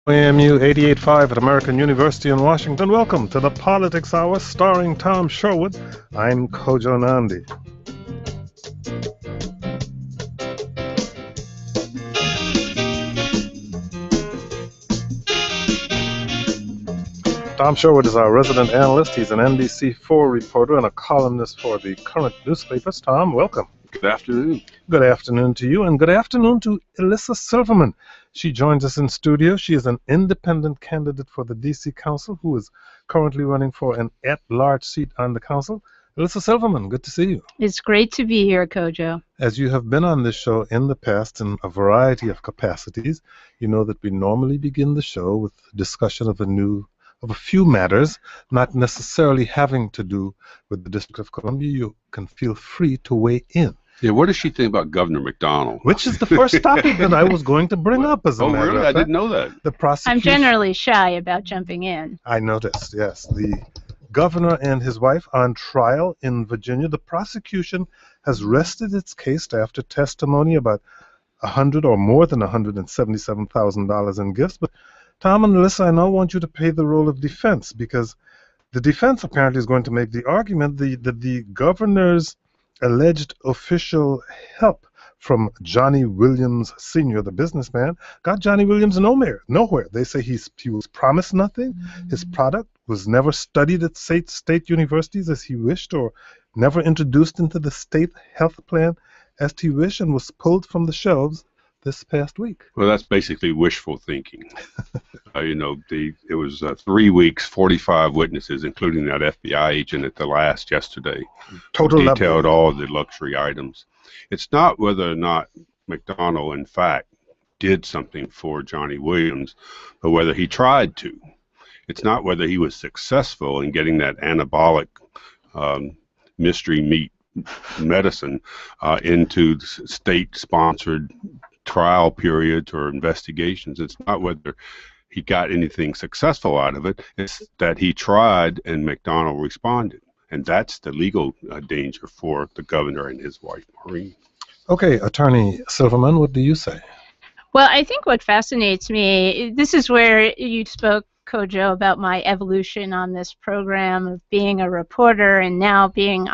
AMU 88.5 at American University in Washington. Welcome to the Politics Hour starring Tom Sherwood. I'm Kojo Nandi. Tom Sherwood is our resident analyst. He's an NBC4 reporter and a columnist for the current newspapers. Tom, welcome. Good afternoon. Good afternoon to you, and good afternoon to Elissa Silverman. She joins us in studio. She is an independent candidate for the D.C. Council who is currently running for an at-large seat on the council. Elissa Silverman, good to see you. It's great to be here, Kojo. As you have been on this show in the past in a variety of capacities, you know that we normally begin the show with discussion of a few matters, not necessarily having to do with the District of Columbia. You can feel free to weigh in. Yeah, what does she think about Governor McDonnell? Which is the first topic that I was going to bring up, as a matter really? of fact. I didn't know that. The prosecution. I'm generally shy about jumping in. I noticed, yes. The governor and his wife on trial in Virginia. The prosecution has rested its case after testimony about $100 or more than $177,000 in gifts. But Tom and Elissa, I now want you to play the role of defense, because the defense apparently is going to make the argument that the governor's alleged official help from Johnny Williams Sr., the businessman, got Johnny Williams nowhere. They say he was promised nothing. His product was never studied at state universities as he wished, or never introduced into the state health plan as he wished, and was pulled from the shelves this past week. Well, that's basically wishful thinking. It was 3 weeks, 45 witnesses, including that FBI agent at the last yesterday. Detailed all the luxury items. It's not whether or not McDonnell, in fact, did something for Johnny Williams, but whether he tried to. It's not whether he was successful in getting that anabolic mystery meat medicine into state-sponsored trial periods or investigations. It's not whether he got anything successful out of it. It's that he tried and McDonnell responded. And that's the legal danger for the governor and his wife, Maureen. Okay, Attorney Silverman, what do you say? Well, I think what fascinates me, this is where you spoke, Kojo, about my evolution on this program of being a reporter and now being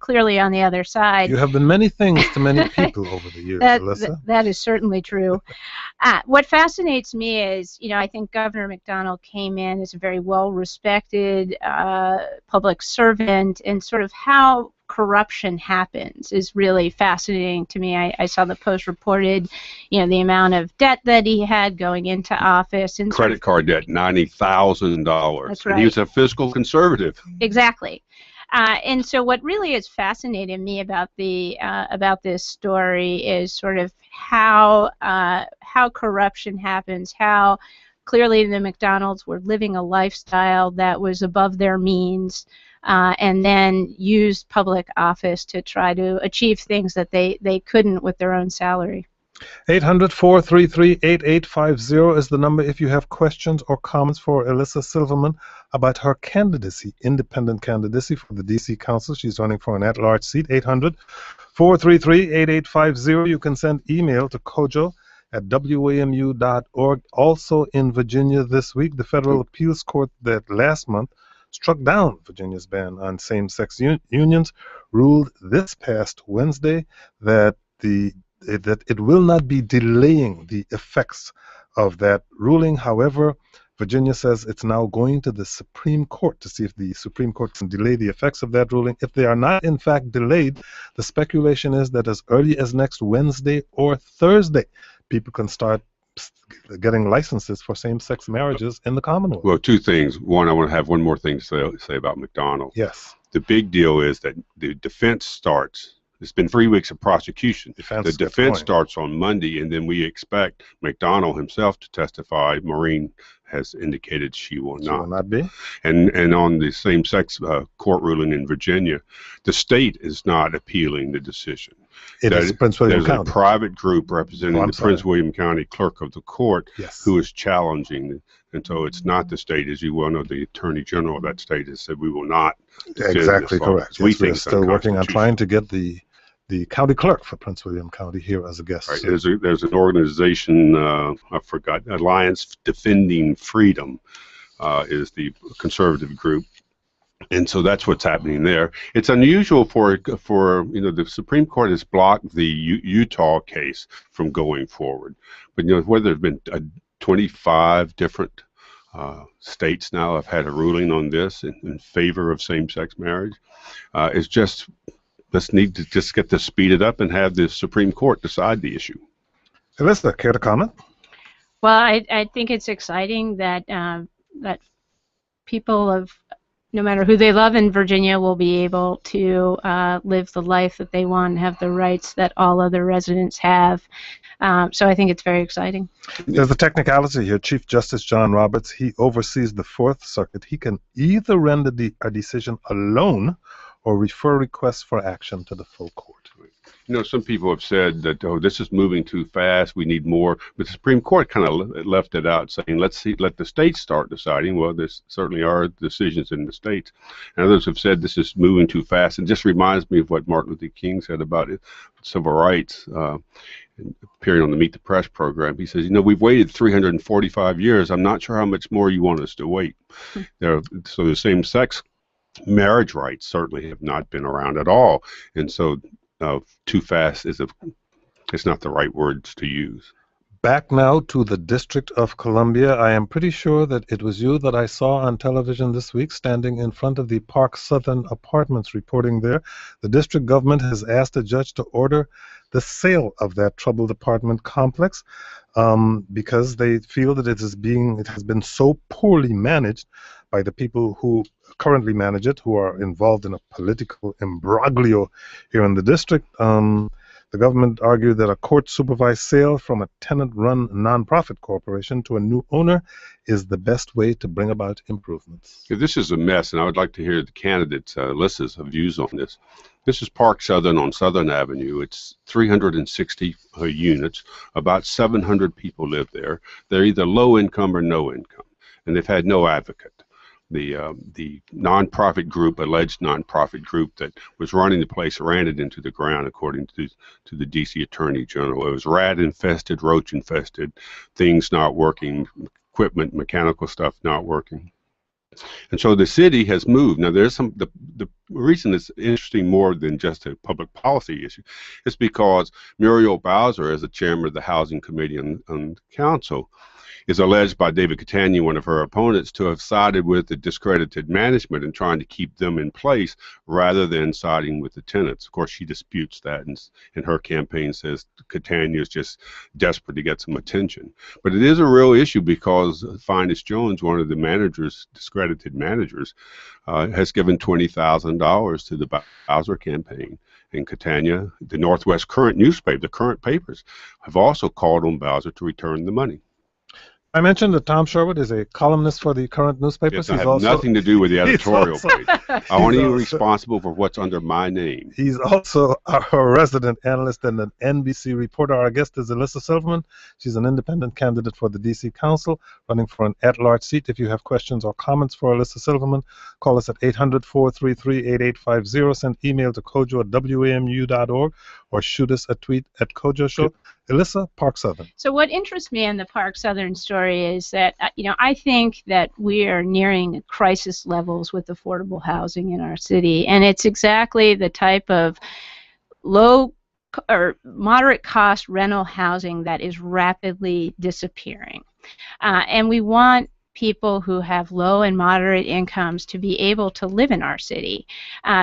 clearly on the other side. You have been many things to many people over the years, Elissa. That is certainly true. What fascinates me is, I think Governor McDonnell came in as a very well-respected public servant, and sort of how corruption happens is really fascinating to me. I saw the Post reported, the amount of debt that he had going into office, and credit card debt, $90,000. That's right. And he was a fiscal conservative. Exactly. And so what really has fascinated me about this story is sort of how corruption happens, how clearly the McDonald's were living a lifestyle that was above their means, and then used public office to try to achieve things that they couldn't with their own salary. 800-433-8850 is the number if you have questions or comments for Elissa Silverman about her candidacy, independent candidacy for the D.C. Council. She's running for an at-large seat. 800-433-8850. You can send email to kojo@wamu.org. Also in Virginia this week, the Federal Appeals Court that last month struck down Virginia's ban on same-sex unions, ruled this past Wednesday that it will not be delaying the effects of that ruling. However, Virginia says it's now going to the Supreme Court to see if the Supreme Court can delay the effects of that ruling. If they are not, in fact, delayed, the speculation is that as early as next Wednesday or Thursday, people can start getting licenses for same-sex marriages in the Commonwealth. Well, two things. One, I want to have one more thing to say about McDonnell. Yes. The big deal is that the defense starts. It's been 3 weeks of prosecution. The defense starts on Monday, and then we expect McDonnell himself to testify. Maureen has indicated she will not. She will not be. And on the same-sex court ruling in Virginia, the state is not appealing the decision. It is Prince William County. There's a private group representing the Prince William County clerk of the court who is challenging. And so it's not the state. As you well know, the attorney general of that state has said we will not. Exactly correct. We think we're still working on trying to get the the county clerk for Prince William County here as a guest. Right. There's an organization, I forgot, Alliance Defending Freedom is the conservative group. And so that's what's happening there. It's unusual for the Supreme Court has blocked the Utah case from going forward. But where there have been 25 different states now have had a ruling on this in favor of same-sex marriage. It's just let's need to just get this speeded up and have the Supreme Court decide the issue. Alyssa, care to comment? Well, I think it's exciting that that people of no matter who they love in Virginia will be able to live the life that they want and have the rights that all other residents have. So I think it's very exciting. There's a technicality here. Chief Justice John Roberts, he oversees the Fourth Circuit. He can either render a decision alone or refer requests for action to the full court. Some people have said that, oh, this is moving too fast, we need more. But the Supreme Court kind of left it out, saying, let the states start deciding. Well, there certainly are decisions in the states. And others have said this is moving too fast. It just reminds me of what Martin Luther King said about civil rights. Appearing on the Meet the Press program, he says, we've waited 345 years. I'm not sure how much more you want us to wait. So the same-sex marriage rights certainly have not been around at all. And so too fast it's not the right words to use. Back now to the District of Columbia. I am pretty sure that it was you that I saw on television this week standing in front of the Park Southern Apartments reporting there. The district government has asked a judge to order the sale of that troubled apartment complex because they feel that it has been so poorly managed by the people who currently manage it, who are involved in a political imbroglio here in the district. The government argued that a court-supervised sale from a tenant-run nonprofit corporation to a new owner is the best way to bring about improvements. This is a mess, and I would like to hear the candidates' Alyssa's views on this. This is Park Southern on Southern Avenue. It's 360 units. About 700 people live there. They're either low income or no income, and they've had no advocate. The nonprofit group, alleged nonprofit group that was running the place, ran it into the ground, according to the D.C. Attorney General. It was rat infested, roach infested, things not working, equipment, mechanical stuff not working. And so the city has moved. Now, there's the reason it's interesting more than just a public policy issue is because Muriel Bowser, as the chairman of the Housing Committee on Council, is alleged by David Catania, one of her opponents, to have sided with the discredited management and trying to keep them in place rather than siding with the tenants. Of course, she disputes that, and her campaign says Catania is just desperate to get some attention. But it is a real issue because Finus Jones, one of the managers, discredited managers, has given $20,000 to the Bowser campaign. And Catania, the Northwest Current newspaper, the current papers, have also called on Bowser to return the money. I mentioned that Tom Sherwood is a columnist for the current newspapers. Yes, I have nothing to do with the editorial page. I'm only responsible for what's under my name. He's also our resident analyst and an NBC reporter. Our guest is Alyssa Silverman. She's an independent candidate for the D.C. Council, running for an at-large seat. If you have questions or comments for Alyssa Silverman, call us at 800-433-8850. Send email to kojo@wamu.org or shoot us a tweet at Kojo Show. Alyssa, Park Southern. So what interests me in the Park Southern story is that, I think that we are nearing crisis levels with affordable housing in our city, and it's exactly the type of low or moderate cost rental housing that is rapidly disappearing. And we want people who have low and moderate incomes to be able to live in our city.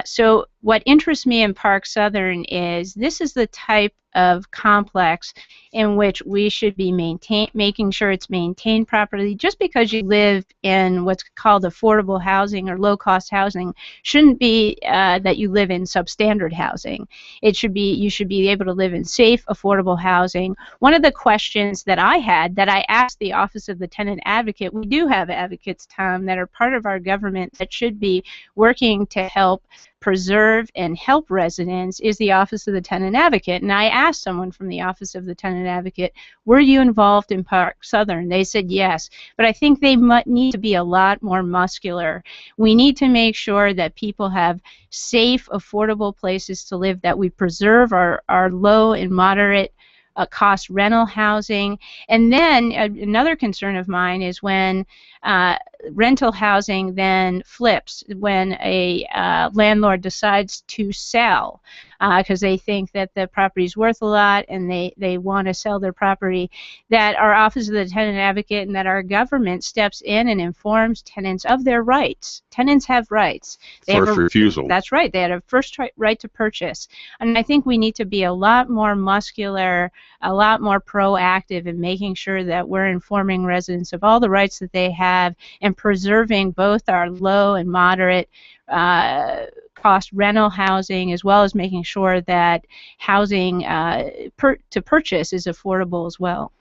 So what interests me in Park Southern is this is the type of complex in which we should be making sure it's maintained properly. Just because you live in what's called affordable housing or low-cost housing shouldn't be that you live in substandard housing. It should be you should be able to live in safe, affordable housing. One of the questions that I had that I asked the Office of the Tenant Advocate, we do have advocates, Tom, that are part of our government that should be working to help preserve and help residents is the Office of the Tenant Advocate. And I asked someone from the Office of the Tenant Advocate, were you involved in Park Southern? They said yes, but I think they need to be a lot more muscular. We need to make sure that people have safe, affordable places to live, that we preserve our low and moderate cost rental housing. And then another concern of mine is when rental housing then flips, when a landlord decides to sell because they think that the property is worth a lot and they want to sell their property, that our Office of the Tenant Advocate and that our government steps in and informs tenants of their rights. Tenants have rights. They First refusal. That's right. They had a first right to purchase. And I think we need to be a lot more muscular, a lot more proactive in making sure that we're informing residents of all the rights that they have and preserving both our low and moderate cost rental housing, as well as making sure that housing to purchase is affordable as well.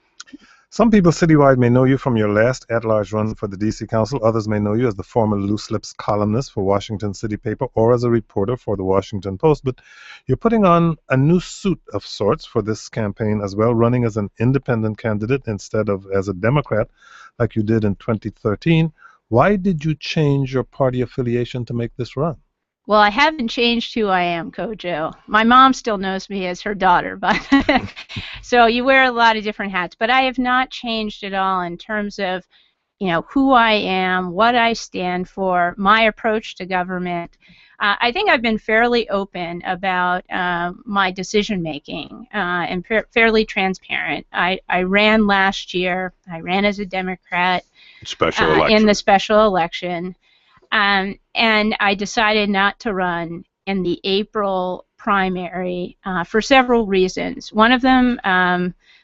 Some people citywide may know you from your last at-large run for the D.C. Council. Others may know you as the former Loose Lips columnist for Washington City Paper or as a reporter for the Washington Post. But you're putting on a new suit of sorts for this campaign as well, running as an independent candidate instead of as a Democrat like you did in 2013. Why did you change your party affiliation to make this run? Well, I haven't changed who I am, Kojo. My mom still knows me as her daughter, but so you wear a lot of different hats. But I have not changed at all in terms of, who I am, what I stand for, my approach to government. I think I've been fairly open about my decision making and fairly transparent. I ran last year. I ran as a Democrat in the special election. And I decided not to run in the April primary for several reasons. One of them,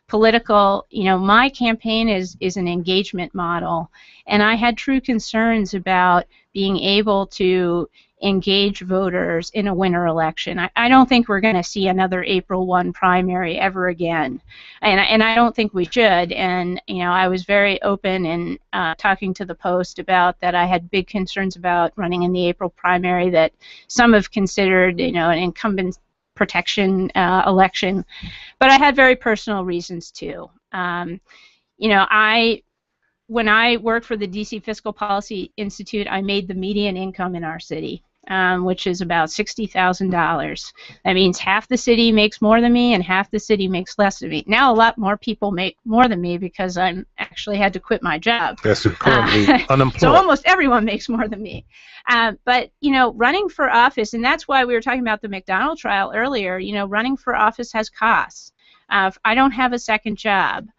political. My campaign is an engagement model, and I had true concerns about being able to engage voters in a winter election. I don't think we're going to see another April 1 primary ever again, and I don't think we should. And I was very open in talking to the Post about that. I had big concerns about running in the April primary that some have considered, an incumbent protection election, but I had very personal reasons too. When I worked for the DC Fiscal Policy Institute, I made the median income in our city, which is about $60,000. That means half the city makes more than me and half the city makes less than me. Now a lot more people make more than me because I actually had to quit my job. Yes, you're currently unemployed. So almost everyone makes more than me. But, running for office, and that's why we were talking about the McDonnell trial earlier, running for office has costs. I don't have a second job.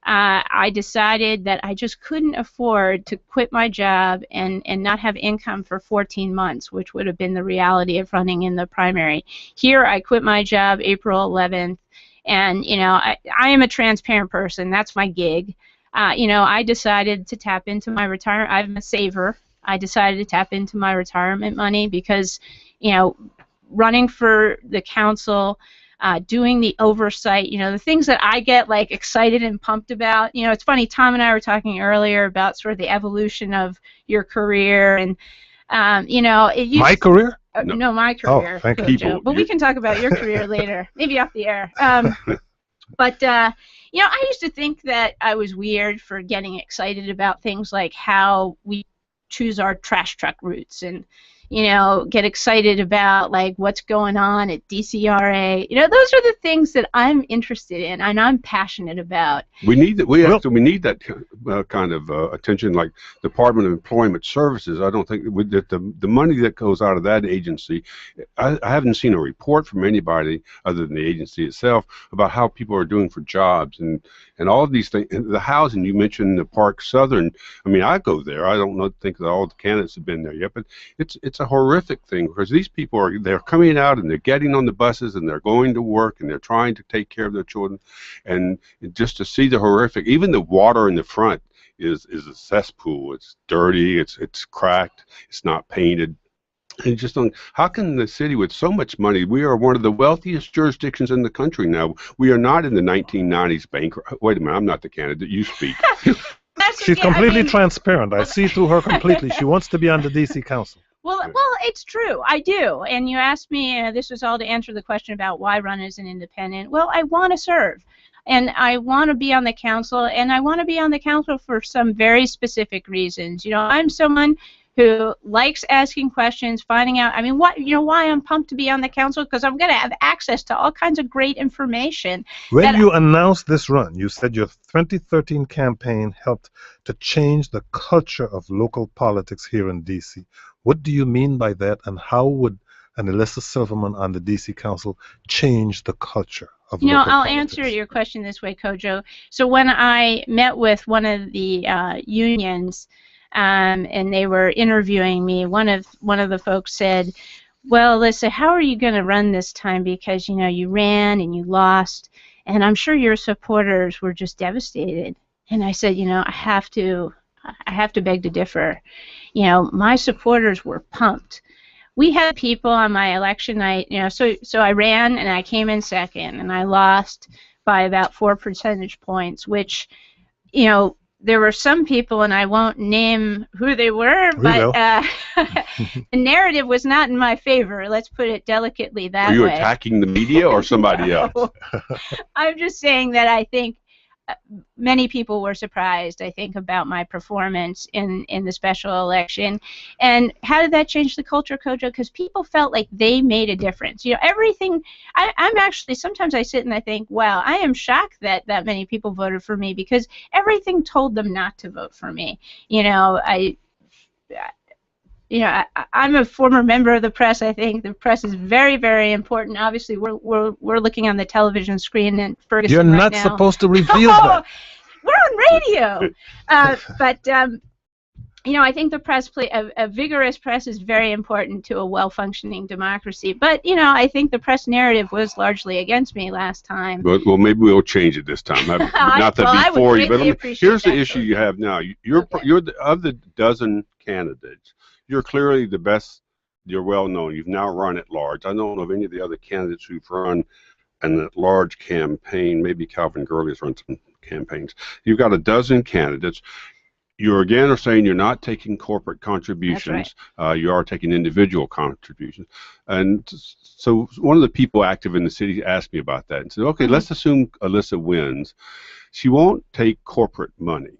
I decided that I just couldn't afford to quit my job and not have income for 14 months, which would have been the reality of running in the primary. Here, I quit my job April 11th, and, I am a transparent person. That's my gig. I decided to tap into my retirement. I'm a saver. I decided to tap into my retirement money because, running for the council, doing the oversight, the things that I get excited and pumped about. It's funny, Tom and I were talking earlier about sort of the evolution of your career, and my career? No, my career. Oh, thank you. But we can talk about your career later, maybe off the air. But I used to think that I was weird for getting excited about things like how we choose our trash truck routes and get excited about what's going on at DCRA. Those are the things that I'm interested in and I'm passionate about. We need that. We need that kind of attention, like Department of Employment Services. I don't think that the money that goes out of that agency. I haven't seen a report from anybody other than the agency itself about how people are doing for jobs and all of these things. And the housing, you mentioned the Park Southern. I mean, I go there. I don't think that all the candidates have been there yet, but it's a horrific thing because these people they're coming out and they're getting on the buses and they're going to work and they're trying to take care of their children, and just to see the horrific, even the water in the front is a cesspool. It's dirty, it's cracked, it's not painted. And just how can the city with so much money, we are one of the wealthiest jurisdictions in the country now. We are not in the 1990s bankrupt. Wait a minute, I'm not the candidate, you speak. She's completely transparent. I see through her completely. She wants to be on the D.C. Council. Well, it's true. I do. And you asked me, this was all to answer the question about why run as an independent. Well, I want to serve. And I want to be on the council, and I want to be on the council for some very specific reasons. You know, I'm someone who likes asking questions, finding out. I mean, why I'm pumped to be on the council, because I'm going to have access to all kinds of great information. When you announced this run, you said your 2013 campaign helped to change the culture of local politics here in D.C. What do you mean by that, and how would an Alyssa Silverman on the D.C. Council change the culture of local politics? I'll answer your question this way, Kojo. So when I met with one of the unions, and they were interviewing me, one of the folks said, well, Alyssa, how are you going to run this time, because you ran and you lost, and I'm sure your supporters were just devastated. And I said, I have to beg to differ. My supporters were pumped. We had people on my election night, so I ran and I came in second, and I lost by about 4 percentage points, which, there were some people, and I won't name who they were, but the narrative was not in my favor. Let's put it delicately that way. Are you attacking the media or somebody else? I'm just saying that I think many people were surprised, I think, about my performance in the special election. And how did that change the culture, Kojo? Because people felt like they made a difference. Everything, I'm actually, sometimes I sit and I think, wow, I am shocked that many people voted for me, because everything told them not to vote for me. I'm a former member of the press. I think the press is very, very important. Obviously, we're looking on the television screen in Ferguson You're not right now. supposed to reveal that. We're on radio. I think the press a vigorous press is very important to a well-functioning democracy. But I think the press narrative was largely against me last time. Well, maybe we'll change it this time. Not that before you, but here's the issue you have now. You're of the dozen candidates. You're clearly the best. You're well known. You've now run at large. I don't know of any of the other candidates who've run an at-large campaign. Maybe Calvin Gurley has run some campaigns. You've got a dozen candidates. You again are saying you're not taking corporate contributions. That's right. You are taking individual contributions. And so one of the people active in the city asked me about that and said, okay, let's assume Alyssa wins. She won't take corporate money.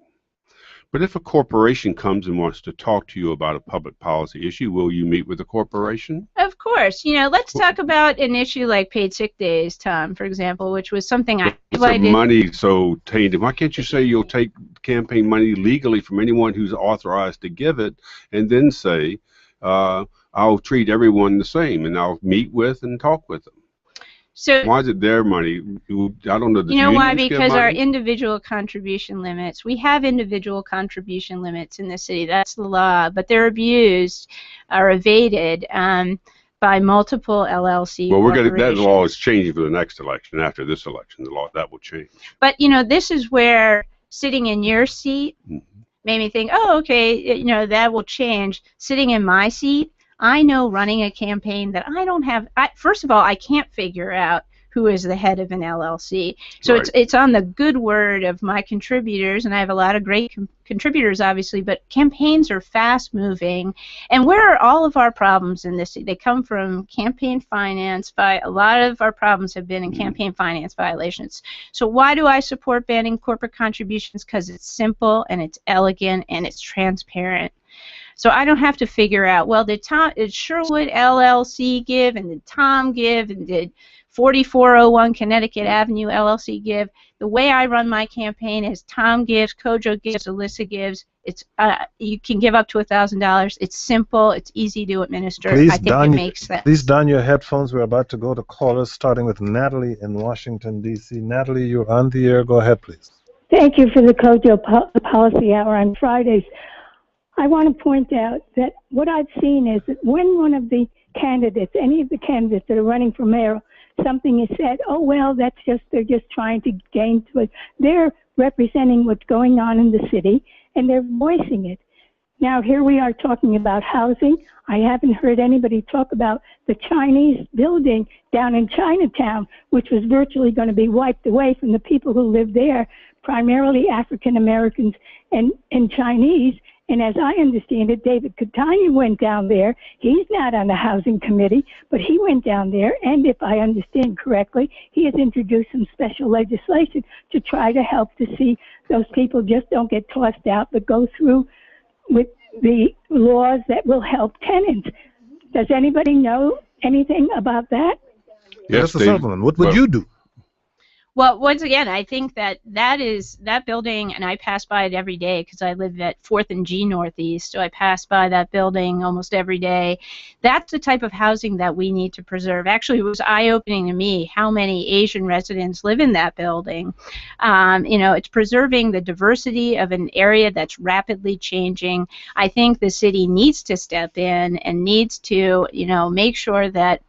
But if a corporation comes and wants to talk to you about a public policy issue, will you meet with the corporation? Of course. Let's talk about an issue like paid sick days, Tom, for example, which was something I highlighted. Money so tainted. Why can't you say you'll take campaign money legally from anyone who's authorized to give it, and then say, I'll treat everyone the same, and I'll meet with and talk with them? So why is it their money? I don't know. You know why? Because our individual contribution limits. We have individual contribution limits in the city. That's the law, but they're abused or evaded by multiple LLC. Well, that law is changing for the next election. After this election, the law that will change. But this is where sitting in your seat made me think, oh, okay, that will change. Sitting in my seat, I know running a campaign that I don't have. First of all, I can't figure out who is the head of an LLC. So right. it's on the good word of my contributors, and I have a lot of great contributors, obviously, but campaigns are fast-moving. And where are all of our problems in this? They come from campaign finance. A lot of our problems have been in campaign finance violations. So why do I support banning corporate contributions? Because it's simple, and it's elegant, and it's transparent. So I don't have to figure out, well, did Sherwood LLC give, and did Tom give, and did 4401 Connecticut Avenue LLC give? The way I run my campaign is Tom gives, Kojo gives, Alyssa gives. It's you can give up to $1,000. It's simple. It's easy to administer. I think it makes sense. Please don your headphones. We're about to go to callers, starting with Natalie in Washington, D.C. Natalie, you're on the air. Go ahead, please. Thank you for the Kojo Policy Hour on Fridays. I want to point out that what I've seen is that when one of the candidates, any of the candidates that are running for mayor, something is said, oh, well, they're just trying to gain to it. They're representing what's going on in the city, and they're voicing it. Now, here we are talking about housing. I haven't heard anybody talk about the Chinese building down in Chinatown, which was virtually going to be wiped away from the people who live there, primarily African Americans and Chinese, And as I understand it, David Catania went down there. He's not on the housing committee, but he went down there, and if I understand correctly, he has introduced some special legislation to try to help to see those people just don't get tossed out, but go through with the laws that will help tenants. Does anybody know anything about that? Yes, Mr. Silverman, what would you do? Well, once again, I think that that building, and I pass by it every day because I live at 4th and G Northeast, so I pass by that building almost every day. That's the type of housing that we need to preserve. Actually, it was eye-opening to me how many Asian residents live in that building. You know, it's preserving the diversity of an area that's rapidly changing. I think the city needs to step in and needs to, you know, make sure that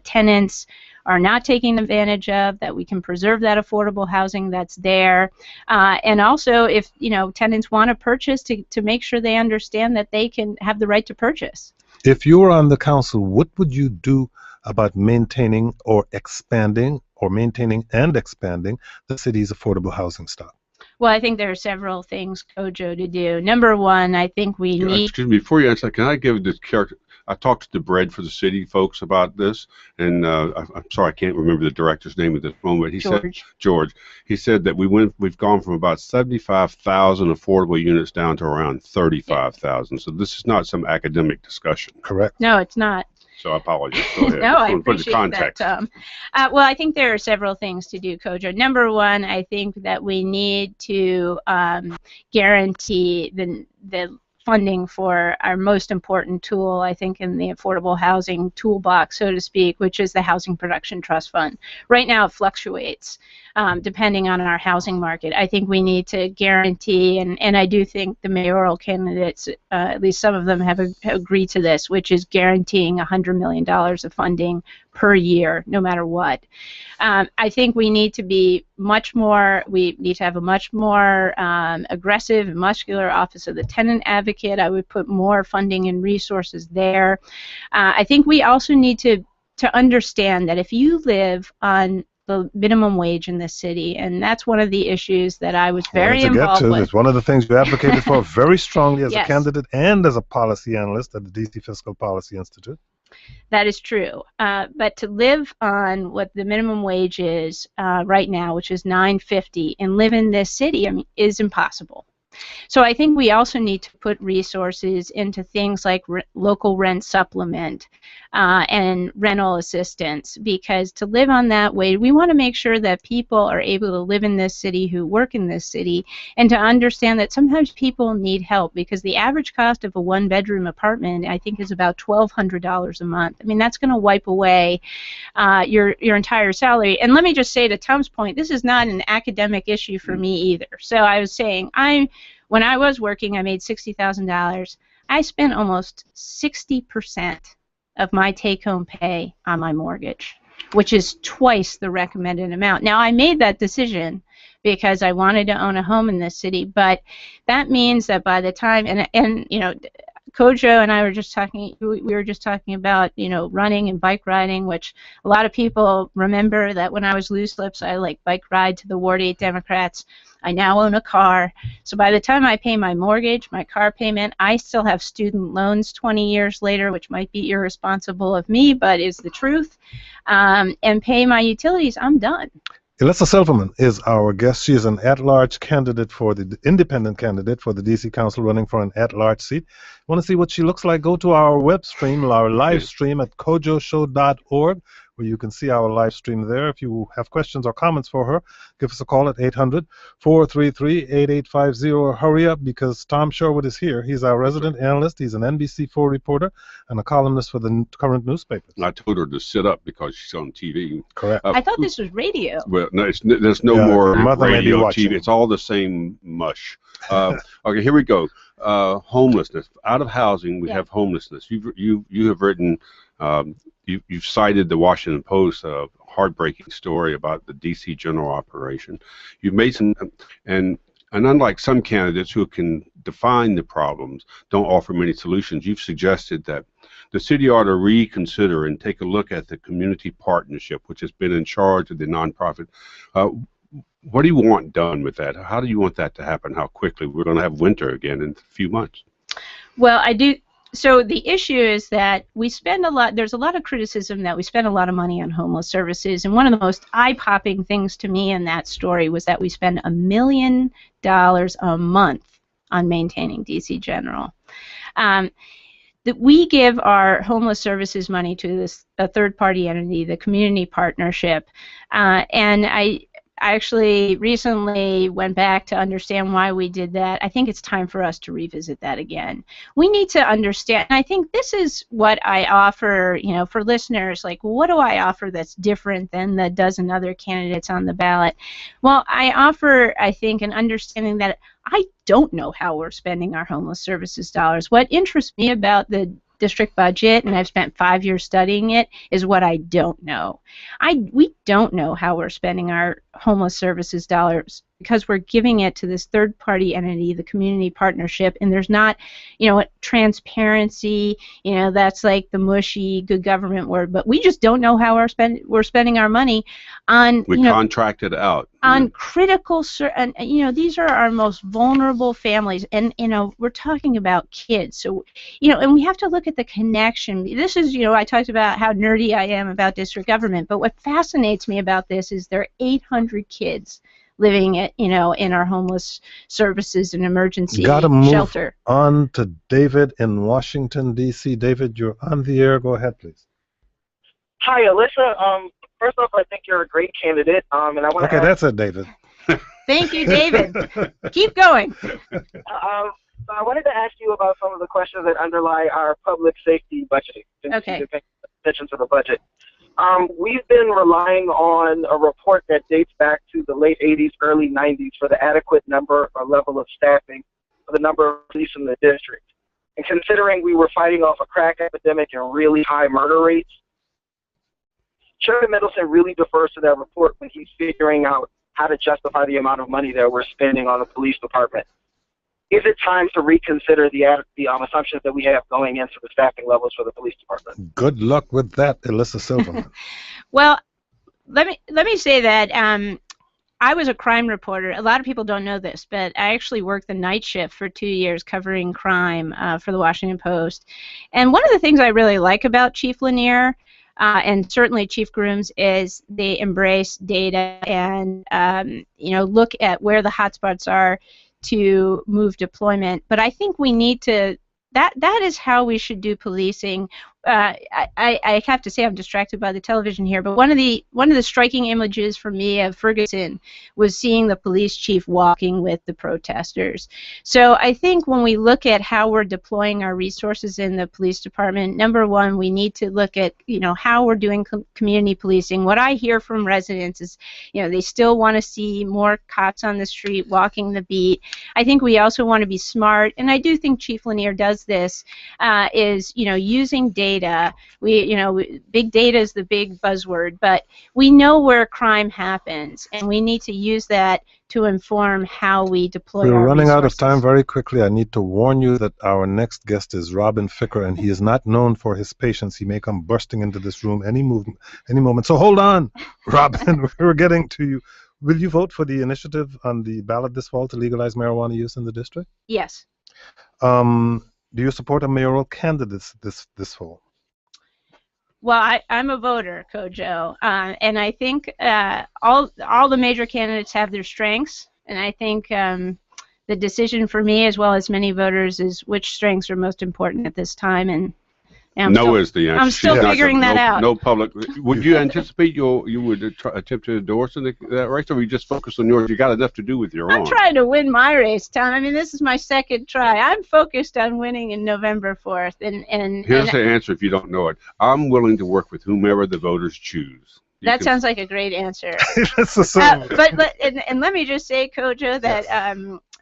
tenants are not taking advantage of, that we can preserve that affordable housing that's there, and also if, you know, tenants want to purchase, to make sure they understand that they can have the right to purchase. If you were on the council, what would you do about maintaining or expanding, or maintaining and expanding the city's affordable housing stock? Well, I think there are several things, Kojo, to do. Number one, I think we need... Excuse me, before you answer, can I give this character... I talked to the Bread for the City folks about this, and I'm sorry I can't remember the director's name at this moment. He said George. He said that we've gone from about 75,000 affordable units down to around 35,000. So this is not some academic discussion. Correct. No, it's not. So I apologize. Go ahead. No, I appreciate that, Tom. Well, I think there are several things to do, Kojo. Number one, I think that we need to guarantee the funding for our most important tool, I think, in the affordable housing toolbox, so to speak, which is the Housing Production Trust Fund. Right now it fluctuates depending on our housing market. I think we need to guarantee, and I do think the mayoral candidates, at least some of them, have agreed to this, which is guaranteeing $100 million of funding per year, no matter what. I think we need to be much more, we need to have a much more aggressive and muscular Office of the Tenant Advocate. I would put more funding and resources there. I think we also need to understand that if you live on the minimum wage in this city, and that's one of the issues that I was very involved with. It's one of the things you advocated for very strongly as a candidate and as a policy analyst at the DC Fiscal Policy Institute. That is true. But to live on what the minimum wage is right now, which is $9.50, and live in this city, I mean, is impossible. So I think we also need to put resources into things like local rent supplement and rental assistance, because to live on that way, we want to make sure that people are able to live in this city, who work in this city, and to understand that sometimes people need help, because the average cost of a one-bedroom apartment, I think, is about $1,200 a month. I mean, that's going to wipe away your entire salary. And let me just say, to Tom's point, this is not an academic issue for me either. So I was saying, when I was working, I made $60,000. I spent almost 60% of my take-home pay on my mortgage, which is twice the recommended amount. Now, I made that decision because I wanted to own a home in this city, but that means that by the time, and you know, Kojo and I were just talking, we were just talking about, you know, running and bike riding, which a lot of people remember that when I was loose lips, I like bike ride to the Ward 8 Democrats. I now own a car. So by the time I pay my mortgage, my car payment, I still have student loans 20 years later, which might be irresponsible of me, but is the truth, and pay my utilities, I'm done. Elissa Silverman is our guest. She is an at-large candidate for the independent candidate for the DC Council, running for an at-large seat. Want to see what she looks like? Go to our web stream, our live stream at kojoshow.org, where you can see our live stream there. If you have questions or comments for her, give us a call at 800-433-8850. Hurry up, because Tom Sherwood is here. He's our resident analyst. He's an NBC4 reporter and a columnist for the current newspapers. I told her to sit up because she's on TV. Correct. I thought this was radio. Well, no, there's no more radio, TV. It's all the same mush. Okay, here we go. Homelessness. Out of housing, we have homelessness. You have written. You've cited the Washington Post, heartbreaking story about the D.C. general operation. You've made some, and unlike some candidates who can define the problems, don't offer many solutions, you've suggested that the city ought to reconsider and take a look at the community partnership, which has been in charge of the nonprofit. What do you want done with that? How do you want that to happen? How quickly? We're going to have winter again in a few months. Well, I do. So the issue is that we spend a lot, there's a lot of criticism that we spend a lot of money on homeless services, and one of the most eye-popping things to me in that story was that we spend $1 million a month on maintaining DC General. That we give our homeless services money to a third-party entity, the community partnership, and I actually recently went back to understand why we did that. I think it's time for us to revisit that again. We need to understand, and I think this is what I offer, for listeners, like, what do I offer that's different than the dozen other candidates on the ballot? Well, I offer, I think, an understanding that I don't know how we're spending our homeless services dollars. What interests me about the district budget, and I've spent 5 years studying it, is what I don't know. We don't know how we're spending our homeless services dollars because we're giving it to this third-party entity, the community partnership, and there's not, transparency. That's like the mushy good government word, but we just don't know how we're spending our money on. We contracted out on critical, and these are our most vulnerable families, and we're talking about kids. So and we have to look at the connection. This is I talked about how nerdy I am about district government, but what fascinates me about this is there are 800 kids living in our homeless services and emergency Gotta move shelter. On to David in Washington, D.C. David, you're on the air. Go ahead, please. Hi, Alyssa. First off, I think you're a great candidate, and I want to. Okay, that's it, David. Thank you, David. Keep going. So I wanted to ask you about some of the questions that underlie our public safety budgeting. Okay. You pay attention to the budget. We've been relying on a report that dates back to the late 80s, early 90s for the adequate number or level of staffing for the number of police in the district. And considering we were fighting off a crack epidemic and really high murder rates, Chairman Middleton really defers to that report when he's figuring out how to justify the amount of money that we're spending on the police department. Is it time to reconsider the assumptions that we have going into the staffing levels for the police department? Good luck with that, Alyssa Silverman. Well, let me say that I was a crime reporter. A lot of people don't know this, but I actually worked the night shift for 2 years covering crime for the Washington Post. And one of the things I really like about Chief Lanier and certainly Chief Grooms is they embrace data and look at where the hotspots are to move deployment. But I think we need to, that is how we should do policing. I have to say I'm distracted by the television here, but one of the striking images for me of Ferguson was seeing the police chief walking with the protesters. So I think when we look at how we're deploying our resources in the police department, number one, we need to look at how we're doing community policing. What I hear from residents is they still want to see more cops on the street walking the beat. I think we also want to be smart, and I do think Chief Lanier does this, is using data. Big data is the big buzzword, but we know where crime happens, and we need to use that to inform how we deploy our resources. We're running out of time very quickly. I need to warn you that our next guest is Robin Ficker, and he is not known for his patience. He may come bursting into this room any moment. So hold on, Robin. We're getting to you. Will you vote for the initiative on the ballot this fall to legalize marijuana use in the district? Yes. Do you support a mayoral candidate this fall? Well, I'm a voter, Kojo, and I think all the major candidates have their strengths, and I think the decision for me, as well as many voters, is which strengths are most important at this time. And no is the answer. I'm still figuring that out. No public. Would you anticipate you would attempt to endorse in that race, or you just focus on yours? You got enough to do with your own. I'm trying to win my race, Tom. I mean, this is my second try. I'm focused on winning in November 4th. And here's the answer if you don't know it. I'm willing to work with whomever the voters choose. That sounds like a great answer. but let me just say, Kojo, that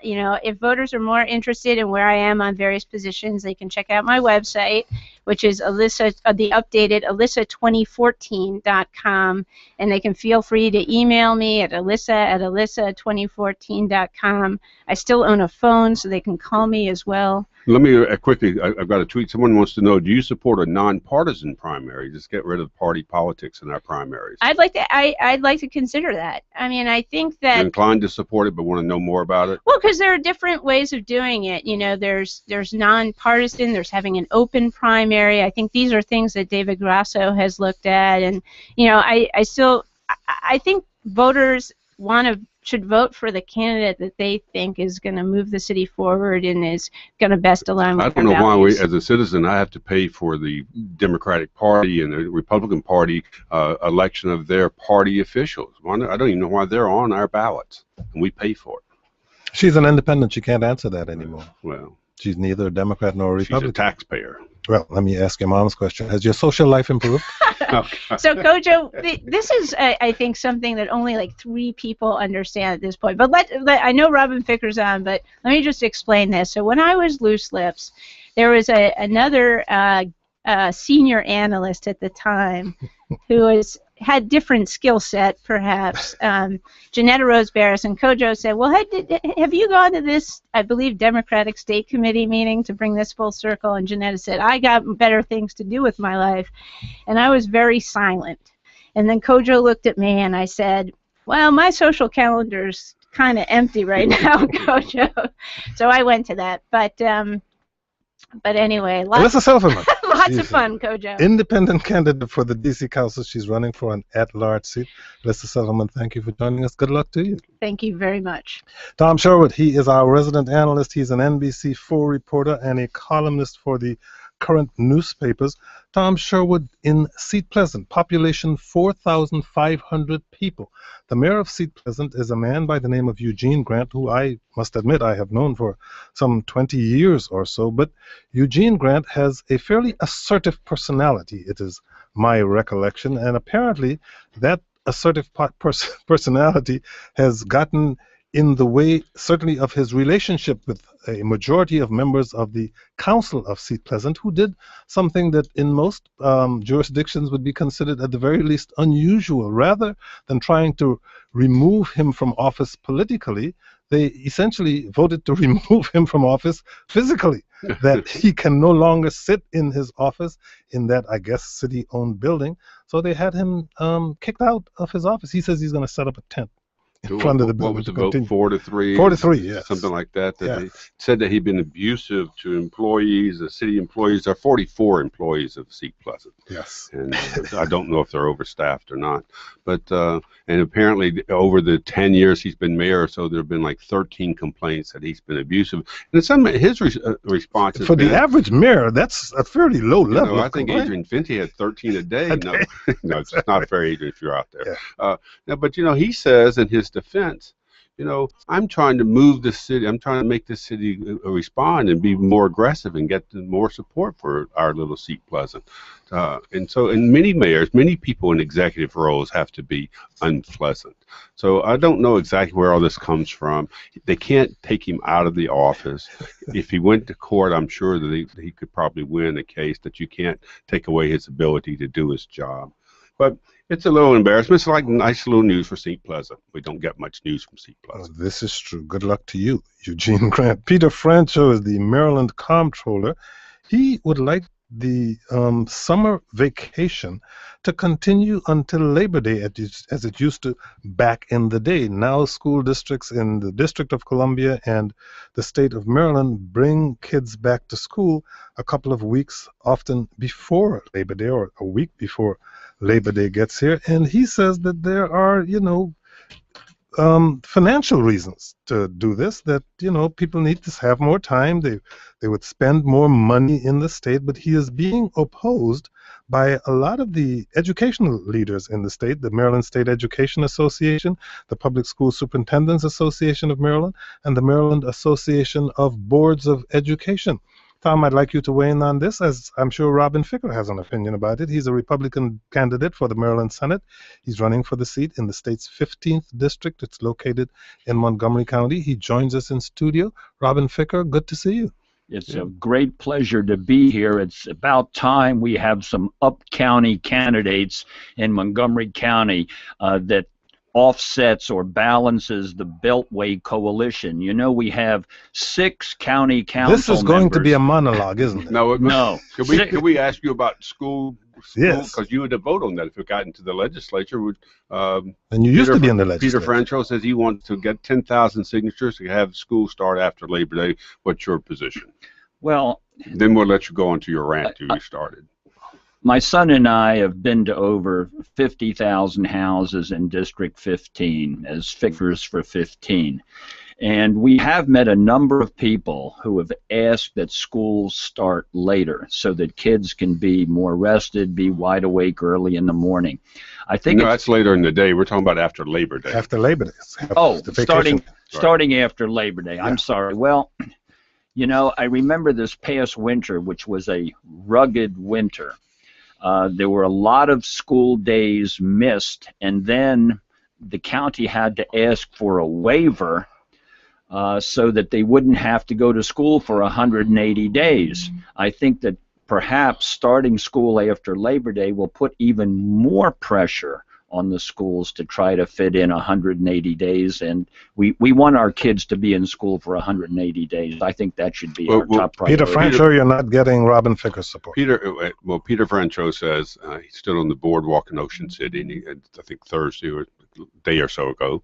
if voters are more interested in where I am on various positions, they can check out my website, which is the updated alyssa2014.com, and they can feel free to email me at alyssa2014.com. I still own a phone, so they can call me as well. Let me quickly, I've got a tweet. Someone wants to know, do you support a nonpartisan primary? Just get rid of party politics in our primaries. I'd like to consider that. I mean, I think that you're inclined to support it, but want to know more about it. Well, because there are different ways of doing it. You know, there's nonpartisan. There's having an open primary. I think these are things that David Grasso has looked at, and you know, I think voters should vote for the candidate that they think is going to move the city forward and is going to best align with their values. I don't know why as a citizen, I have to pay for the Democratic Party and the Republican Party election of their party officials. I don't even know why they're on our ballots, and we pay for it. She's an independent. She can't answer that anymore. Well, she's neither a Democrat nor a Republican. She's a taxpayer. Well, let me ask your mom's question. Has your social life improved? So, Kojo, this is, I think, something that only like 3 people understand at this point. But I know Robin Ficker's on, but let me just explain this. So when I was Loose Lips, there was another senior analyst at the time who had different skill set, perhaps. Janetta Rose Barris, and Kojo said, well, have you gone to this, I believe, Democratic State Committee meeting to bring this full circle? And Janetta said, I got better things to do with my life. And I was very silent. And then Kojo looked at me and I said, well, my social calendar's kind of empty right now, Kojo. So I went to that. But anyway, Alyssa Silverman. Lots of fun, Kojo. Independent candidate for the D.C. Council. She's running for an at-large seat. Alyssa Silverman, thank you for joining us. Good luck to you. Thank you very much. Tom Sherwood, he is our resident analyst. He's an NBC4 reporter and a columnist for the current newspapers. Tom Sherwood in Seat Pleasant, population 4,500 people. The mayor of Seat Pleasant is a man by the name of Eugene Grant, who I must admit I have known for some 20 years or so, but Eugene Grant has a fairly assertive personality, it is my recollection, and apparently that assertive personality has gotten in the way, certainly, of his relationship with a majority of members of the Council of Seat Pleasant, who did something that in most jurisdictions would be considered at the very least unusual. Rather than trying to remove him from office politically, they essentially voted to remove him from office physically, that he can no longer sit in his office in that, I guess, city-owned building. So they had him kicked out of his office. He says he's going to set up a tent in front of the building. What was the vote, 4-3? 4-3, yes. Something like that. Yeah. They said that he'd been abusive to employees, the city employees. There are 44 employees of Seat Pleasant. Yes. And I don't know if they're overstaffed or not. But, and apparently over the 10 years he's been mayor, so there have been like 13 complaints that he's been abusive. And some his response has for been, the average mayor, that's a fairly low level. I think Adrian Fenty had 13 a day. No, no, it's not fair, Adrian, if you're out there. Yeah. No, but, he says in his defense, I'm trying to move the city. I'm trying to make the city respond and be more aggressive and get more support for our little Seat Pleasant. And so, and many mayors, many people in executive roles have to be unpleasant. So I don't know exactly where all this comes from. They can't take him out of the office. If he went to court, I'm sure that he could probably win a case that you can't take away his ability to do his job. But it's a little embarrassment. It's like nice little news for Seat Pleasant. We don't get much news from Seat Pleasant. Oh, this is true. Good luck to you, Eugene Grant. Peter Francho is the Maryland comptroller. He would like the summer vacation to continue until Labor Day, as it used to back in the day. Now school districts in the District of Columbia and the state of Maryland bring kids back to school a couple of weeks, often before Labor Day or a week before Labor Day gets here. And he says that there are, financial reasons to do this, that people need to have more time, they would spend more money in the state, but he is being opposed by a lot of the educational leaders in the state, the Maryland State Education Association, the Public School Superintendents Association of Maryland, and the Maryland Association of Boards of Education. Tom, I'd like you to weigh in on this, as I'm sure Robin Ficker has an opinion about it. He's a Republican candidate for the Maryland Senate. He's running for the seat in the state's 15th district. It's located in Montgomery County. He joins us in studio. Robin Ficker, good to see you. It's a great pleasure to be here. It's about time we have some up-county candidates in Montgomery County that offsets or balances the Beltway coalition. You know, we have 6 county council This is going members. to be a monologue, isn't it? No. Can we ask you about school? Yes. Because you would have voted on that if it got into the legislature. And you used to be in the legislature. Peter Franchot says he wants to get 10,000 signatures to have school start after Labor Day. What's your position? Well, then we'll let you go into your rant you started. My son and I have been to over 50,000 houses in District 15 as Fickers for 15. And we have met a number of people who have asked that schools start later so that kids can be more rested, be wide awake early in the morning. I think that's later in the day. We're talking about after Labor Day. After Labor Day. Starting after Labor Day. Yeah. I'm sorry. Well, you know, I remember this past winter, which was a rugged winter. There were a lot of school days missed, and then the county had to ask for a waiver so that they wouldn't have to go to school for 180 days. I think that perhaps starting school after Labor Day will put even more pressure on the schools to try to fit in 180 days, and we want our kids to be in school for 180 days. I think that should be our top priority. Peter Franchot, you're not getting Robin Ficker's support. Peter Franchot says he stood on the boardwalk in Ocean City, and I think Thursday or day or so ago,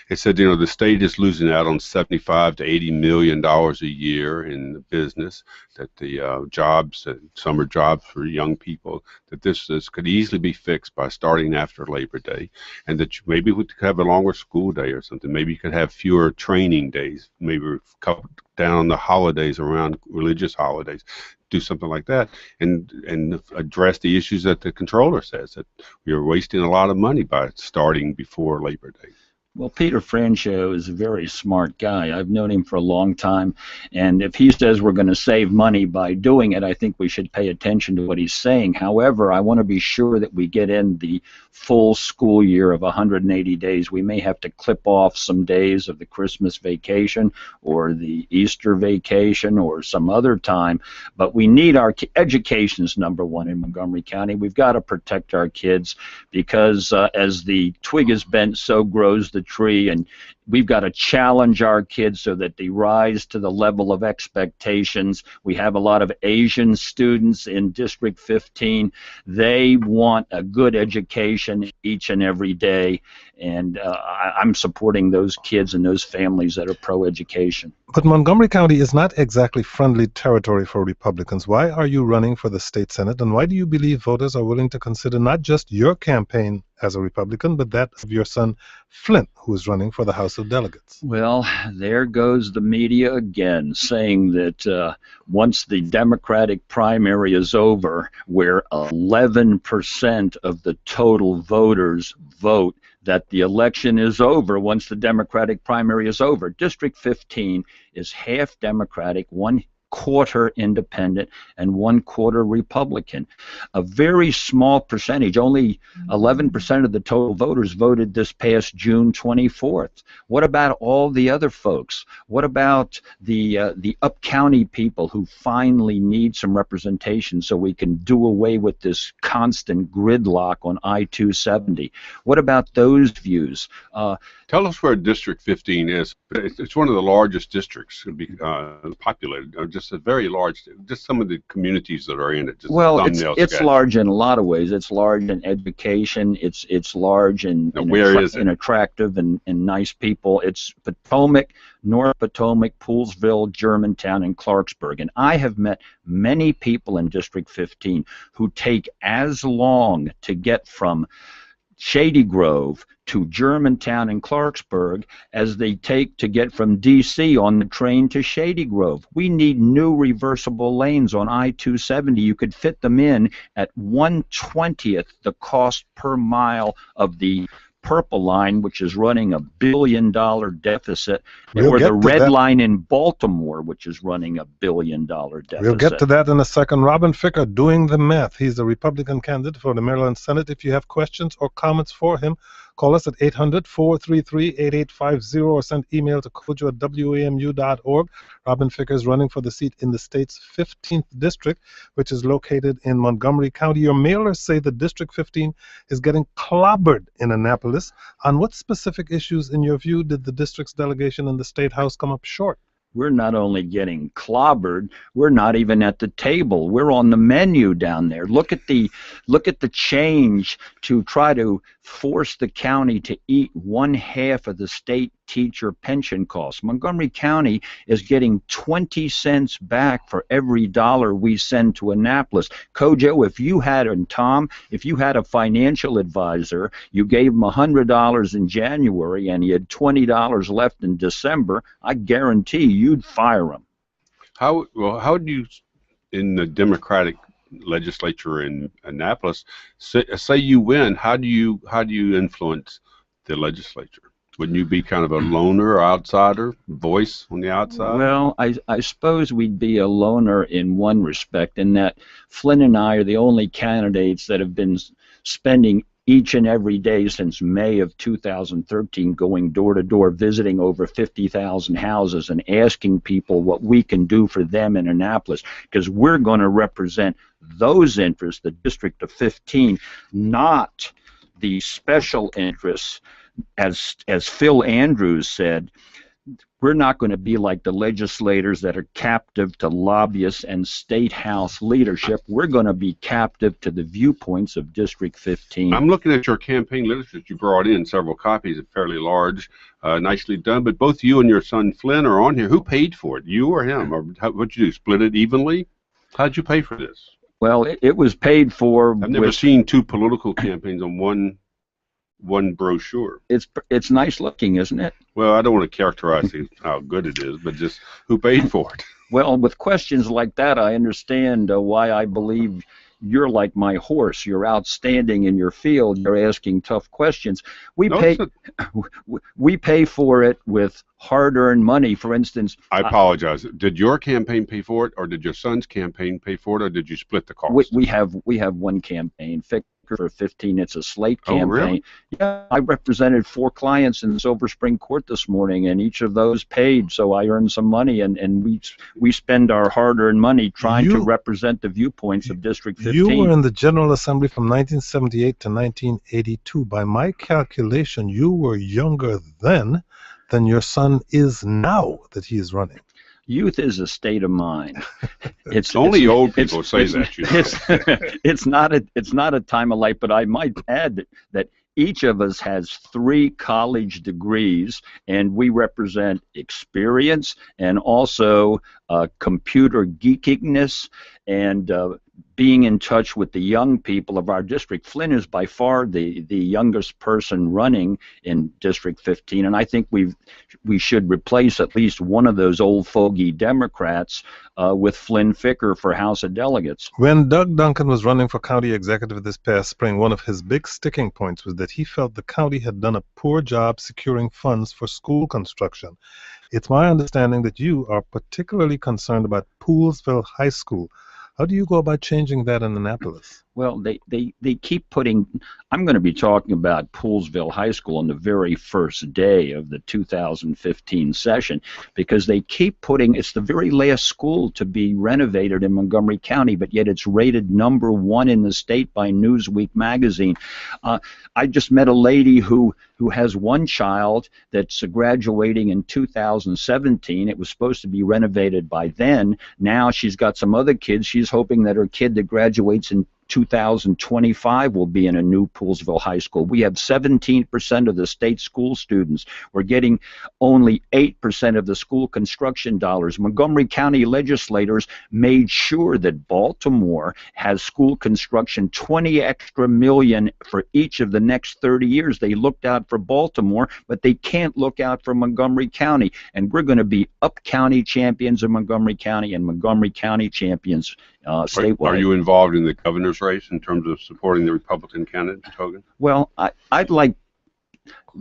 it said, you know, the state is losing out on $75 to $80 million a year in the business, that the jobs, summer jobs for young people, that this could easily be fixed by starting after Labor Day, and that maybe we could have a longer school day or something. Maybe you could have fewer training days, maybe cut down the holidays around religious holidays, do something like that, and address the issues that the controller says, that we're wasting a lot of money by starting before Labor Day. Well, Peter Franchot is a very smart guy. I've known him for a long time, and if he says we're going to save money by doing it, I think we should pay attention to what he's saying. However, I want to be sure that we get in the full school year of 180 days. We may have to clip off some days of the Christmas vacation or the Easter vacation or some other time, but we need our education's number one in Montgomery County. We've got to protect our kids because as the twig is bent, so grows the tree, and we've got to challenge our kids so that they rise to the level of expectations. We have a lot of Asian students in District 15. They want a good education each and every day, and I'm supporting those kids and those families that are pro-education. But Montgomery County is not exactly friendly territory for Republicans. Why are you running for the state Senate, and why do you believe voters are willing to consider not just your campaign as a Republican, but that of your son Flint, who is running for the House of Delegates? Well, there goes the media again, saying that once the Democratic primary is over, where 11% of the total voters vote, that the election is over once the Democratic primary is over. District 15 is half Democratic, 1/4 independent, and 1/4 Republican. A very small percentage, only 11% of the total voters voted this past June 24th. What about all the other folks? What about the up-county people who finally need some representation so we can do away with this constant gridlock on I-270? What about those views? Tell us where District 15 is. It's one of the largest districts to be populated. Just a very large. Just some of the communities that are in it. Just well, it's large in a lot of ways. It's large in education. It's large in attractive and nice people. It's Potomac, North Potomac, Poolsville, Germantown, and Clarksburg. And I have met many people in District 15 who take as long to get from Shady Grove to Germantown and Clarksburg as they take to get from D.C. on the train to Shady Grove. We need new reversible lanes on I-270. You could fit them in at 1/20th the cost per mile of the Purple Line, which is running $1 billion deficit, or the Red Line in Baltimore, which is running $1 billion deficit. We'll get to that in a second. Robin Ficker doing the math. He's a Republican candidate for the Maryland Senate. If you have questions or comments for him, Call us at 800-433-8850 or send email to kojo@wamu.org. Robin Ficker is running for the seat in the state's 15th district, which is located in Montgomery County. Your mailers say that District 15 is getting clobbered in Annapolis. On what specific issues, in your view, did the district's delegation in the State House come up short? We're not only getting clobbered, we're not even at the table. We're on the menu down there. Look at the change to try to force the county to eat 1/2 of the state teacher pension costs. Montgomery County is getting 20 cents back for every dollar we send to Annapolis. Kojo, if you had, and Tom, if you had a financial advisor, you gave him $100 in January and he had $20 left in December, I guarantee you'd fire him. How do you, in the Democratic legislature in Annapolis, say you win, how do you influence the legislature? Wouldn't you be kind of a loner or outsider, voice on the outside? Well, I suppose we'd be a loner in one respect, in that Flynn and I are the only candidates that have been spending each and every day since May of 2013 going door to door, visiting over 50,000 houses and asking people what we can do for them in Annapolis, because we're going to represent those interests, the District of 15, not the special interests. As Phil Andrews said, we're not going to be like the legislators that are captive to lobbyists and state house leadership. We're going to be captive to the viewpoints of District 15. I'm looking at your campaign literature. You brought in several copies, fairly large, nicely done, but both you and your son Flynn are on here. Who paid for it, you or him? Or what'd you do, split it evenly? How'd you pay for this? Well, it was paid for. I've never seen two political campaigns on one brochure. It's nice looking, isn't it? Well, I don't want to characterize how good it is, but just who paid for it. Well, with questions like that, I understand why I believe you're like my horse. You're outstanding in your field. You're asking tough questions. We pay for it with hard-earned money. For instance, I apologize. Did your campaign pay for it, or did your son's campaign pay for it, or did you split the cost? We have one campaign. Ficker for 15. It's a slate campaign. Oh, really? Yeah, I represented 4 clients in Silver Spring Court this morning, and each of those paid, so I earned some money, and we spend our hard-earned money trying to represent the viewpoints of District 15. You were in the General Assembly from 1978 to 1982. By my calculation, you were younger then than your son is now that he is running. Youth is a state of mind. It's only old people say that. You know. It's not a time of life. But I might add that each of us has 3 college degrees, and we represent experience and also computer geekiness and being in touch with the young people of our district. Flynn is by far the youngest person running in District 15, and I think we should replace at least one of those old fogey Democrats with Flynn Ficker for House of Delegates. When Doug Duncan was running for county executive this past spring, one of his big sticking points was that he felt the county had done a poor job securing funds for school construction. It's my understanding that you are particularly concerned about Poolsville High School. How do you go about changing that in Annapolis? Well, they keep putting, I'm going to be talking about Poolsville High School on the very first day of the 2015 session, because they keep putting, it's the very last school to be renovated in Montgomery County, but yet it's rated #1 in the state by Newsweek magazine. I just met a lady who has one child that's graduating in 2017. It was supposed to be renovated by then. Now she's got some other kids. She's hoping that her kid that graduates in 2025 will be in a new Poolsville High School. We have 17% of the state school students. We're getting only 8% of the school construction dollars. Montgomery County legislators made sure that Baltimore has school construction 20 extra million for each of the next 30 years. They looked out for Baltimore, but they can't look out for Montgomery County. And we're going to be up county champions in Montgomery County and Montgomery County champions statewide. Are you involved in the governor's race in terms of supporting the Republican candidate, Hogan? Well, I'd like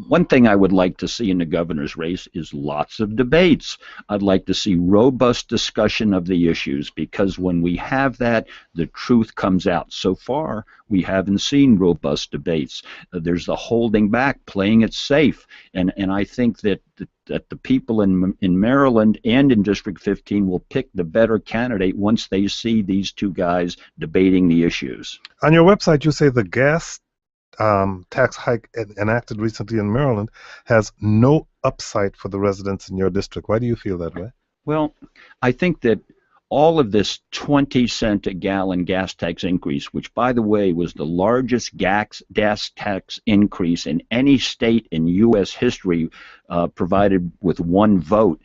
One thing I would like to see in the governor's race is lots of debates. I'd like to see robust discussion of the issues, because when we have that, the truth comes out. So far, we haven't seen robust debates. There's the holding back, playing it safe, and I think that the people in Maryland and in District 15 will pick the better candidate once they see these two guys debating the issues. On your website, you say the gas tax hike enacted recently in Maryland has no upside for the residents in your district. Why do you feel that way? Well, I think that all of this 20-cent a gallon gas tax increase, which, by the way, was the largest gas tax increase in any state in U.S. history, provided with one vote,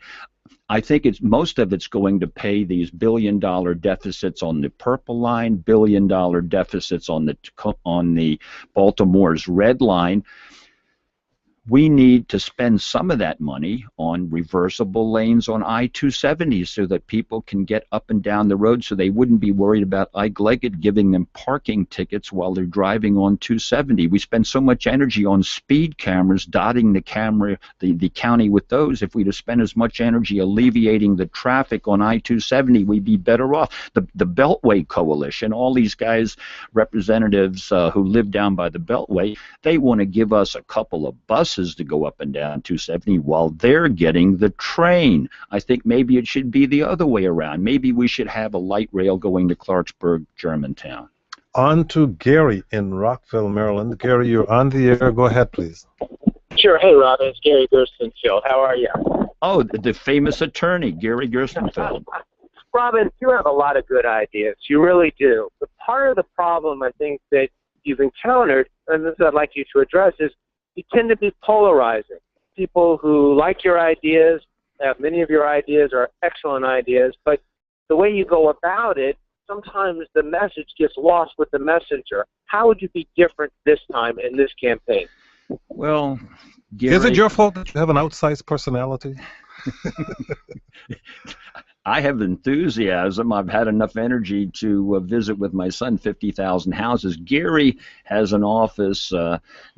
I think most of it's going to pay these billion-dollar deficits on the Purple Line, billion-dollar deficits on the Baltimore's Red Line. We need to spend some of that money on reversible lanes on I-270 so that people can get up and down the road, so they wouldn't be worried about Ike Leggett giving them parking tickets while they're driving on 270. We spend so much energy on speed cameras, dotting the county with those. If we'd have spent as much energy alleviating the traffic on I-270, we'd be better off. The Beltway Coalition, all these guys, representatives who live down by the Beltway, they want to give us a couple of buses to go up and down 270 while they're getting the train. I think maybe it should be the other way around. Maybe we should have a light rail going to Clarksburg, Germantown. On to Gary in Rockville, Maryland. Gary, you're on the air. Go ahead, please. Sure. Hey, Robin. It's Gary Gerstenfeld. How are you? Oh, the famous attorney, Gary Gerstenfeld. Robin, you have a lot of good ideas. You really do. But part of the problem I think that you've encountered, and this I'd like you to address, is you tend to be polarizing. People who like your ideas, many of your ideas are excellent ideas, but the way you go about it, sometimes the message gets lost with the messenger. How would you be different this time in this campaign? Well, Gary, is it your fault that you have an outsized personality? I have enthusiasm. I've had enough energy to visit with my son 50,000 houses. Gary has an office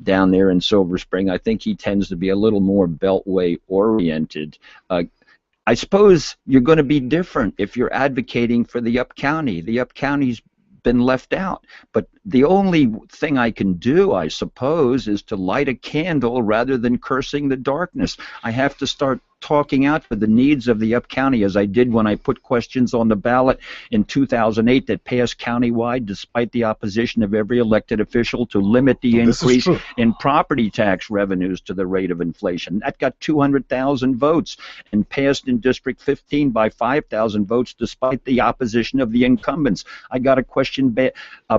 down there in Silver Spring. I think he tends to be a little more Beltway oriented. I suppose you're going to be different if you're advocating for the Up County. The Up County's been left out. But the only thing I can do, I suppose, is to light a candle rather than cursing the darkness. I have to start talking out for the needs of the Up County, as I did when I put questions on the ballot in 2008 that passed countywide, despite the opposition of every elected official, to limit the increase in property tax revenues to the rate of inflation. That got 200,000 votes and passed in District 15 by 5,000 votes, despite the opposition of the incumbents. I got a question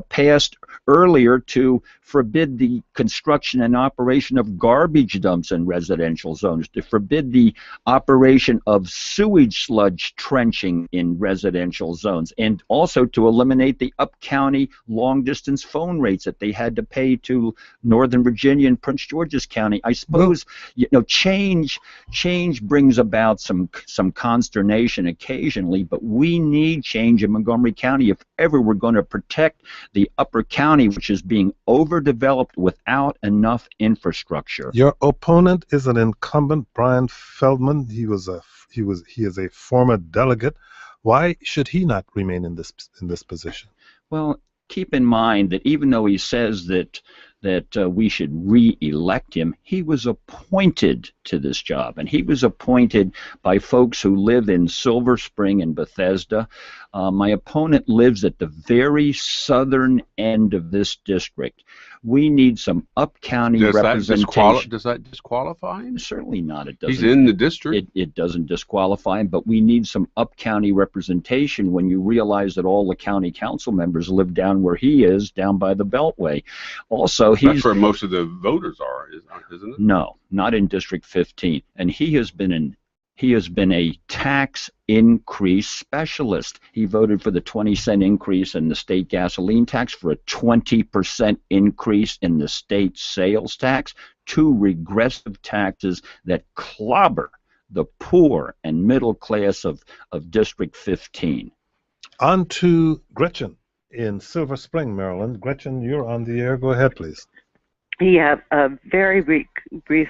passed earlier to forbid the construction and operation of garbage dumps in residential zones, to forbid the operation of sewage sludge trenching in residential zones, and also to eliminate the up-county long-distance phone rates that they had to pay to Northern Virginia and Prince George's County. I suppose change brings about some consternation occasionally, but we need change in Montgomery County if ever we're going to protect the upper county, which is being overdeveloped without enough infrastructure. Your opponent is an incumbent, Brian Feldman. He is a former delegate. Why should he not remain in this position? Well, keep in mind that even though he says that we should re-elect him, he was appointed to this job, and he was appointed by folks who live in Silver Spring and Bethesda. My opponent lives at the very southern end of this district. We need some up-county representation. Does that disqualify him? Certainly not. It doesn't. He's in the district. It doesn't disqualify him, but we need some up-county representation when you realize that all the county council members live down where he is, down by the Beltway. Also, that's where most of the voters are, isn't it? No, not in District 15. And he has been a tax increase specialist. He voted for the 20-cent increase in the state gasoline tax, for a 20% increase in the state sales tax, two regressive taxes that clobber the poor and middle class of District 15. On to Gretchen in Silver Spring, Maryland. Gretchen, you're on the air. Go ahead, please. Yeah, a very brief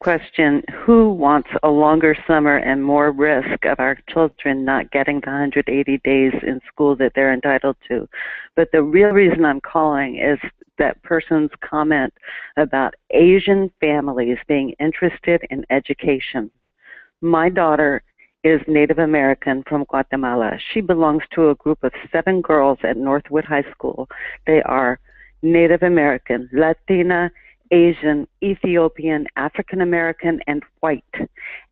question. Who wants a longer summer and more risk of our children not getting the 180 days in school that they're entitled to? But the real reason I'm calling is that person's comment about Asian families being interested in education. My daughter is Native American from Guatemala. She belongs to a group of 7 girls at Northwood High School. They are Native American, Latina, Asian, Ethiopian, African American, and white.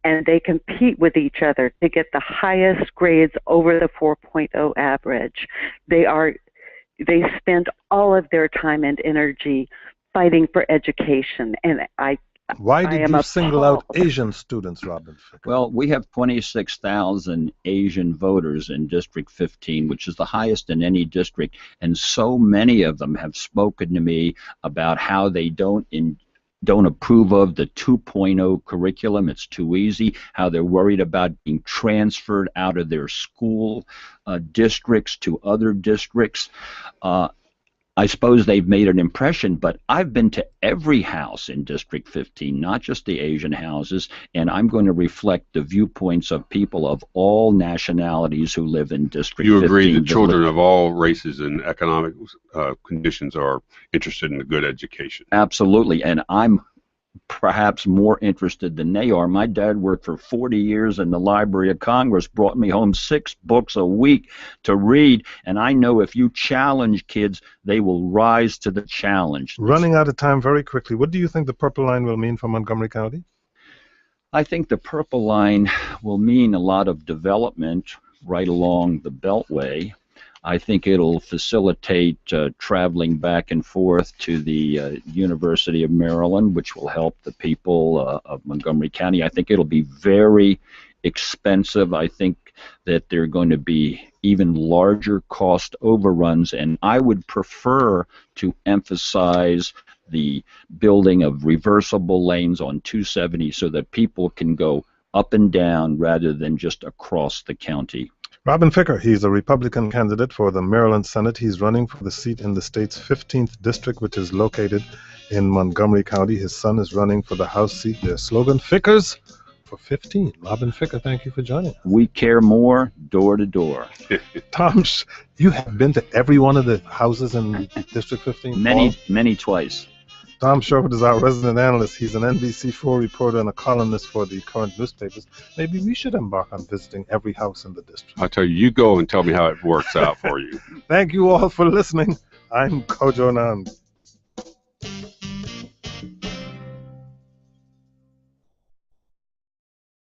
And they compete with each other to get the highest grades over the 4.0 average. They spend all of their time and energy fighting for education. And Why did you single out Asian students, Robin? Well, we have 26,000 Asian voters in District 15, which is the highest in any district, and so many of them have spoken to me about how they don't approve of the 2.0 curriculum. It's too easy, how they're worried about being transferred out of their school districts to other districts. I suppose they've made an impression, but I've been to every house in District 15, not just the Asian houses, and I'm going to reflect the viewpoints of people of all nationalities who live in District 15. You agree that children of all races and economic conditions are interested in a good education? Absolutely, and I'm perhaps more interested than they are. My dad worked for 40 years in the Library of Congress, brought me home 6 books a week to read, and I know if you challenge kids, they will rise to the challenge. Running out of time very quickly, what do you think the Purple Line will mean for Montgomery County? I think the Purple Line will mean a lot of development right along the Beltway. I think it'll facilitate traveling back and forth to the University of Maryland, which will help the people of Montgomery County. I think it'll be very expensive. I think that there are going to be even larger cost overruns, and I would prefer to emphasize the building of reversible lanes on 270 so that people can go up and down rather than just across the county. Robin Ficker, he's a Republican candidate for the Maryland Senate. He's running for the seat in the state's 15th district, which is located in Montgomery County. His son is running for the House seat. Their slogan, Fickers for 15. Robin Ficker, thank you for joining us. We care more, door to door. Tom, you have been to every one of the houses in District 15? Many twice. Tom Sherwood is our resident analyst. He's an NBC4 reporter and a columnist for the current newspapers. Maybe we should embark on visiting every house in the district. I'll tell you, you go and tell me how it works out for you. Thank you all for listening. I'm Kojo Anand.